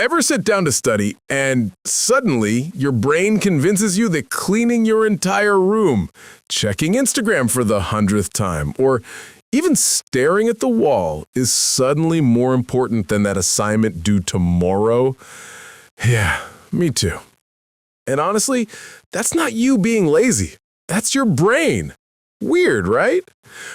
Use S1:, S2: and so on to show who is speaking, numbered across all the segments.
S1: Ever sit down to study and suddenly your brain convinces you that cleaning your entire room, checking Instagram for the 100th time, or even staring at the wall is suddenly more important than that assignment due tomorrow? Yeah, me too. And honestly, that's not you being lazy. That's your brain. Weird, right?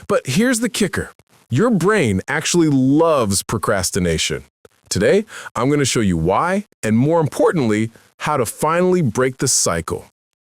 S1: But here's the kicker. Your brain actually loves procrastination. Today, I'm going to show you why, and more importantly, how to finally break the cycle.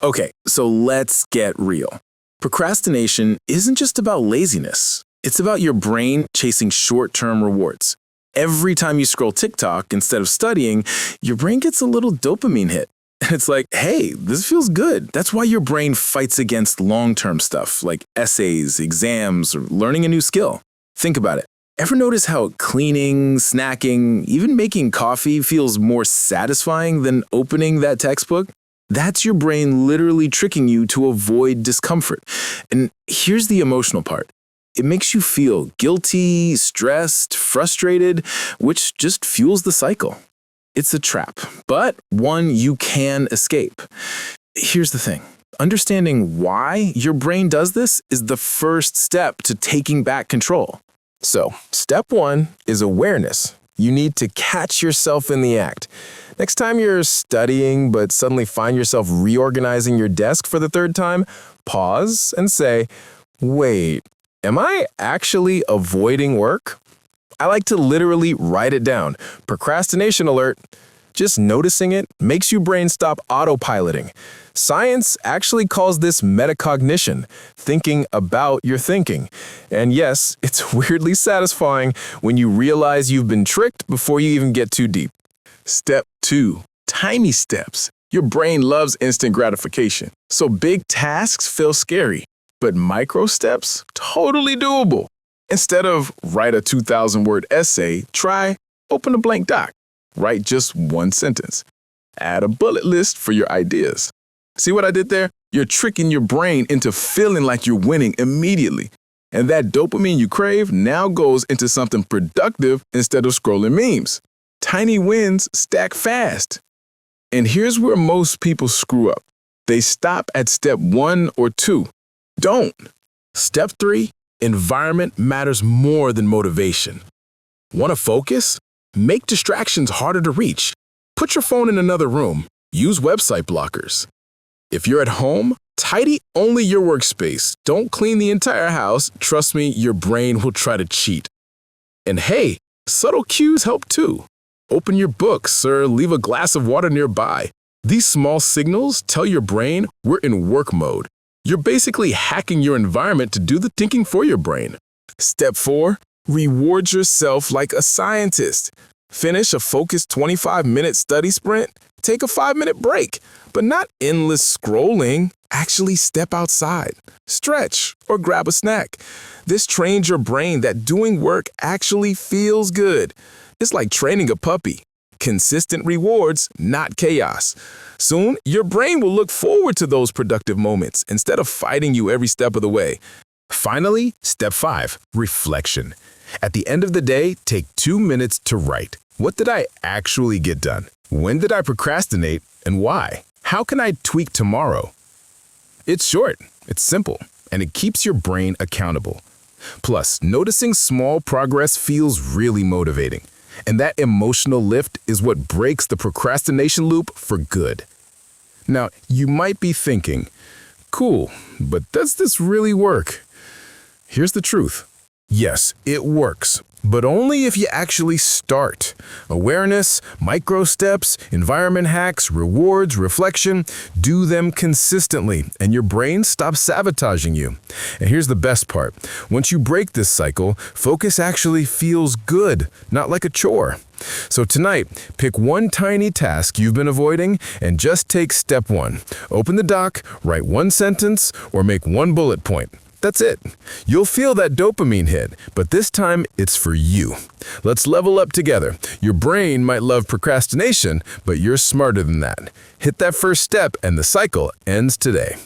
S2: Okay, so let's get real. Procrastination isn't just about laziness. It's about your brain chasing short-term rewards. Every time you scroll TikTok instead of studying, your brain gets a little dopamine hit. And it's like, hey, this feels good. That's why your brain fights against long-term stuff like essays, exams, or learning a new skill. Think about it. Ever notice how cleaning, snacking, even making coffee feels more satisfying than opening that textbook? That's your brain literally tricking you to avoid discomfort. And here's the emotional part. It makes you feel guilty, stressed, frustrated, which just fuels the cycle. It's a trap, but one you can escape. Here's the thing. Understanding why your brain does this is the first step to taking back control.
S1: So, step 1 is awareness. You need to catch yourself in the act. Next time you're studying but suddenly find yourself reorganizing your desk for the 3rd time, pause and say, wait, am I actually avoiding work? I like to literally write it down. Procrastination alert. Just noticing it makes your brain stop autopiloting. Science actually calls this metacognition, thinking about your thinking. And yes, it's weirdly satisfying when you realize you've been tricked before you even get too deep. Step 2, tiny steps. Your brain loves instant gratification, so big tasks feel scary, but micro steps, totally doable. Instead of write a 2,000-word essay, try open a blank doc. Write just one sentence. Add a bullet list for your ideas. See what I did there? You're tricking your brain into feeling like you're winning immediately. And that dopamine you crave now goes into something productive instead of scrolling memes. Tiny wins stack fast. And here's where most people screw up. They stop at step 1 or 2. Don't. Step 3, environment matters more than motivation. Want to focus? Make distractions harder to reach. Put your phone in another room. Use website blockers. If you're at home, tidy only your workspace. Don't clean the entire house. Trust me, your brain will try to cheat. And hey, subtle cues help too. Open your books or leave a glass of water nearby. These small signals tell your brain we're in work mode. You're basically hacking your environment to do the thinking for your brain. Step 4, reward yourself like a scientist. Finish a focused 25-minute study sprint. Take a 5-minute break, but not endless scrolling. Actually step outside, stretch, or grab a snack. This trains your brain that doing work actually feels good. It's like training a puppy. Consistent rewards, not chaos. Soon, your brain will look forward to those productive moments instead of fighting you every step of the way. Finally, step 5, reflection. At the end of the day, take 2 minutes to write. What did I actually get done? When did I procrastinate and why? How can I tweak tomorrow? It's short, it's simple, and it keeps your brain accountable. Plus, noticing small progress feels really motivating. And that emotional lift is what breaks the procrastination loop for good. Now, you might be thinking, cool, but does this really work? Here's the truth. Yes, it works, but only if you actually start. Awareness, micro steps, environment hacks, rewards, reflection, do them consistently, and your brain stops sabotaging you. And here's the best part. Once you break this cycle, focus actually feels good, not like a chore. So tonight, pick one tiny task you've been avoiding and just take step 1. Open the doc, write one sentence, or make one bullet point. That's it. You'll feel that dopamine hit, but this time it's for you. Let's level up together. Your brain might love procrastination, but you're smarter than that. Hit that first step and the cycle ends today.